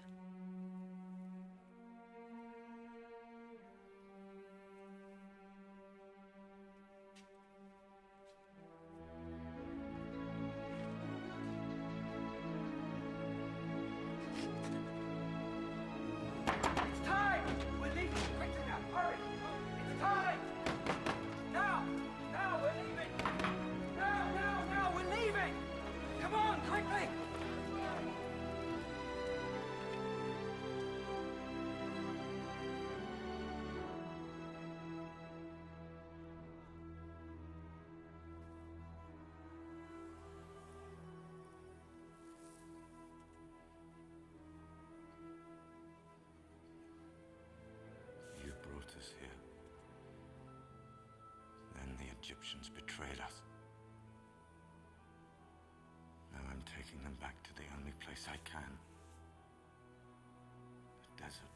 It's time! We're leaving! Quickly now! Hurry! It's time! Now! Now! We're leaving! Now! We're leaving! Come on, quickly! You brought us here. Then the Egyptians betrayed us. Now I'm taking them back to the only place I can. The desert.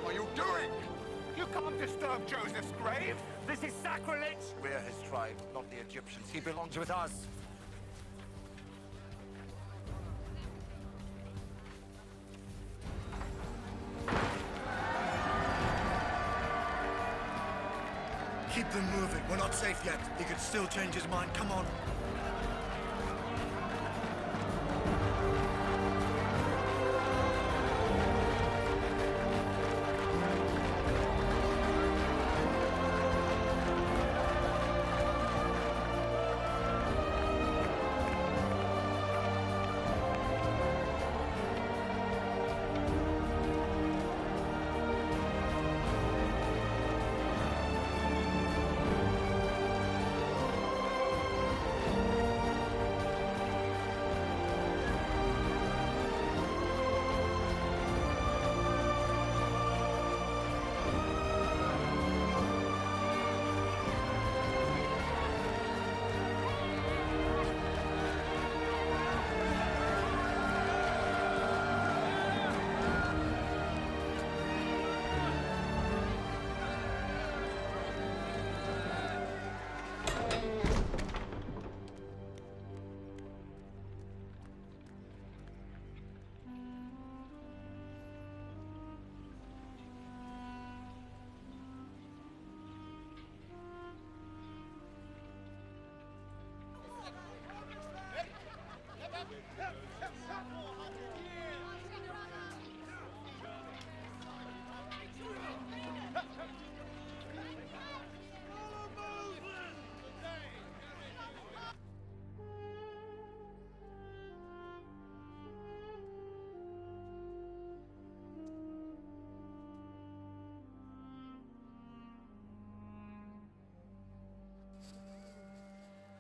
What are you doing? You can't disturb Joseph's grave. This is sacrilege! We're his tribe, not the Egyptians. He belongs with us. Keep them moving. We're not safe yet. He could still change his mind. Come on.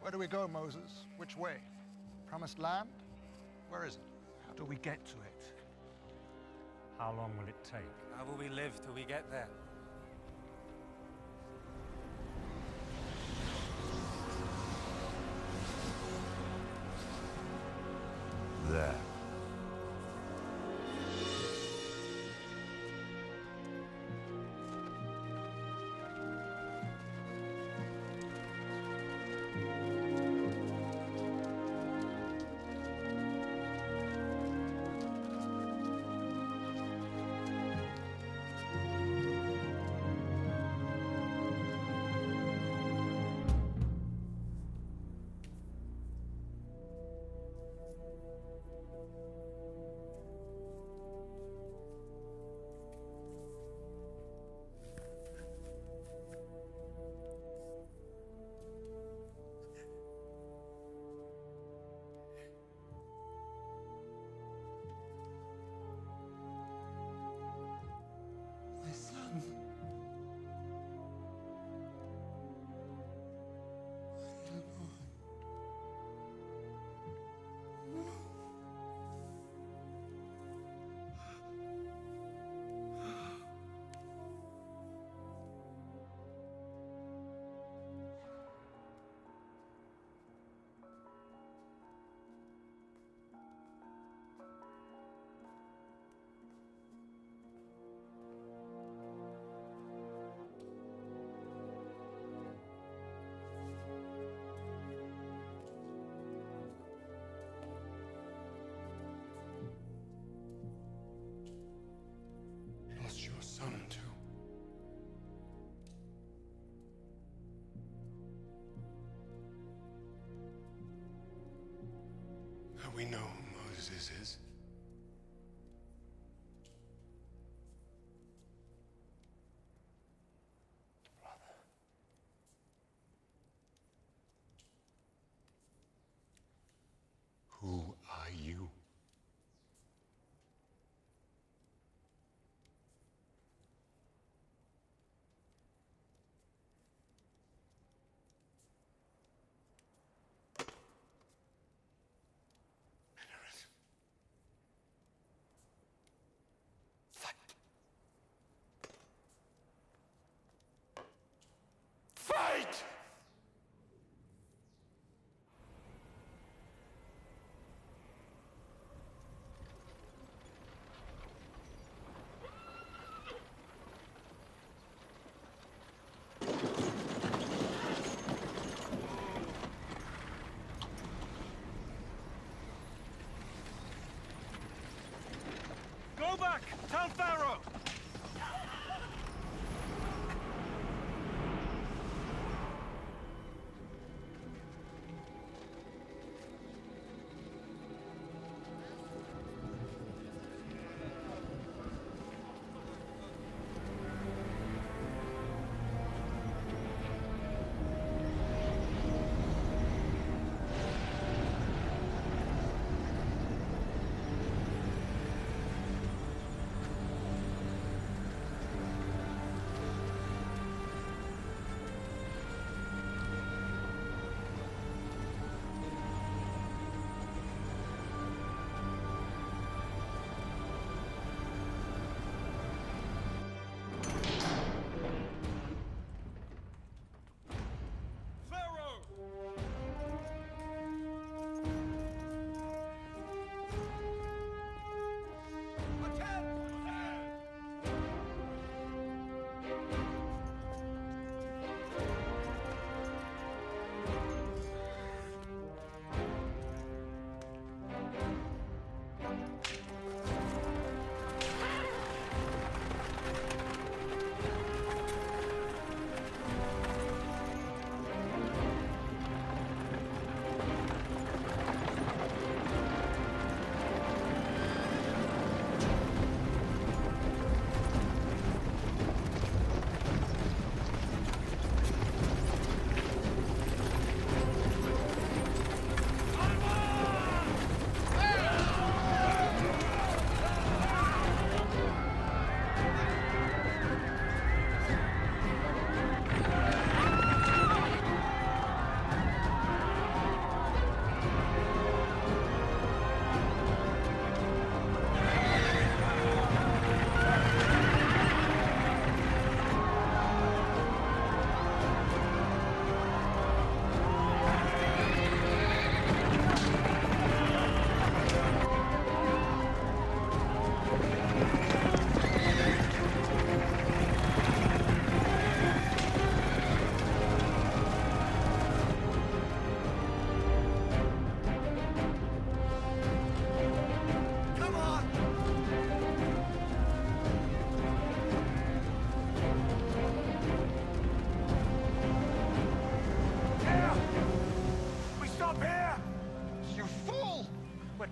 Where do we go, Moses? Which way? Promised land? Where is it? How do we get to it? How long will it take? How will we live till we get there? There. My son. Lost your son too. Now we know who Moses is. Who are you? Fight! Go back! Tell Pharaoh!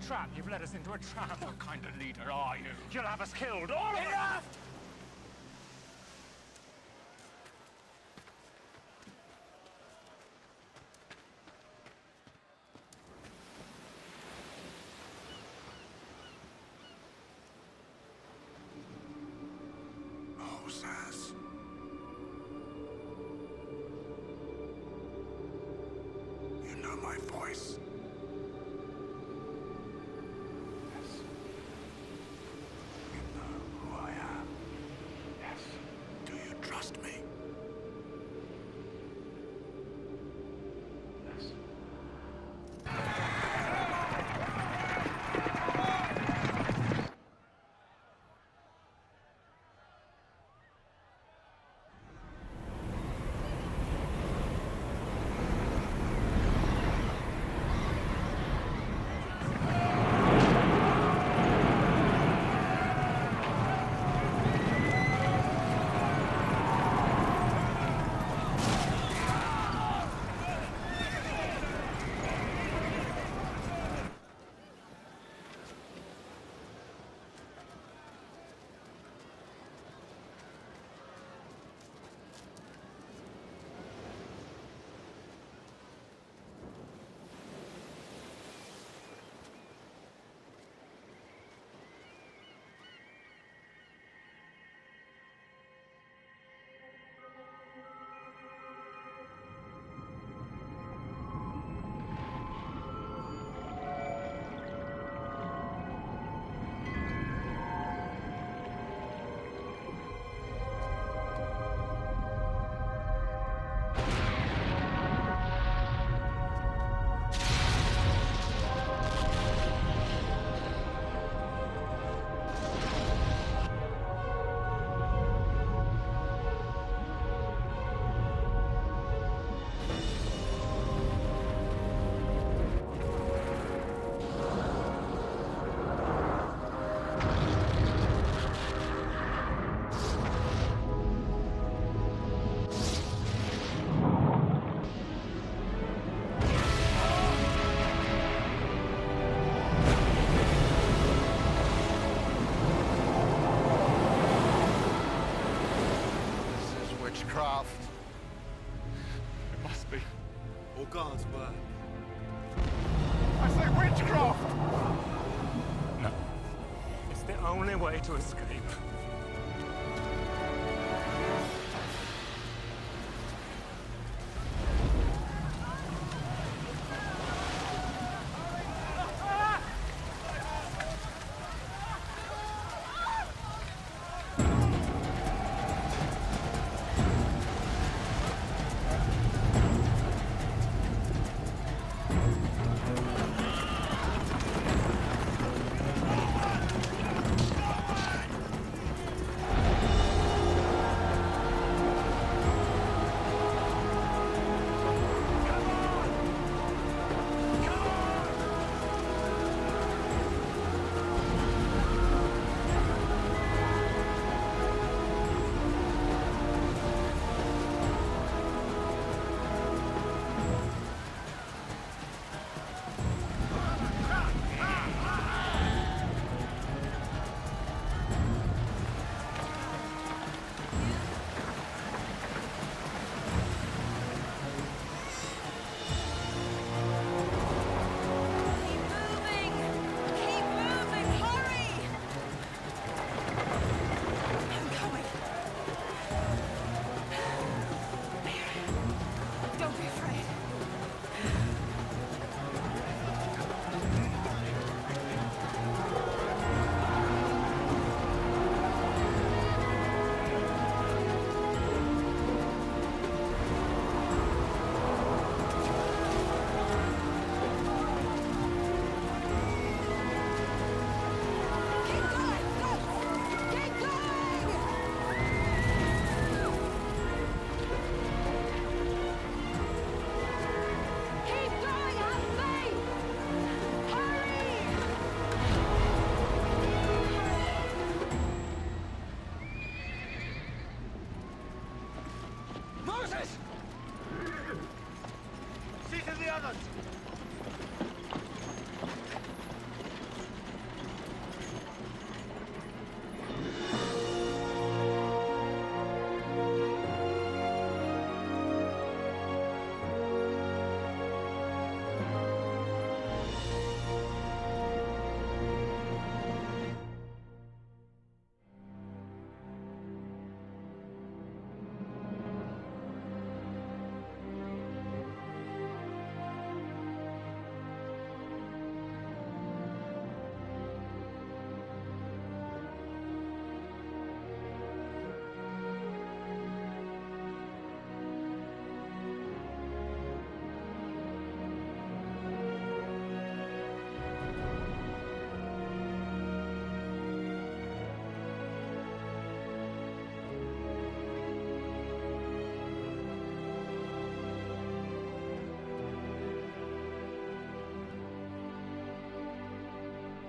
a trap. You've led us into a trap. What kind of leader are you? You'll have us killed, all of us! Enough! Moses. You know my voice. Yes. You know who I am. Yes. Do you trust me? Yes. Witchcraft. It must be. Or God's work. I say witchcraft! No. It's the only way to escape.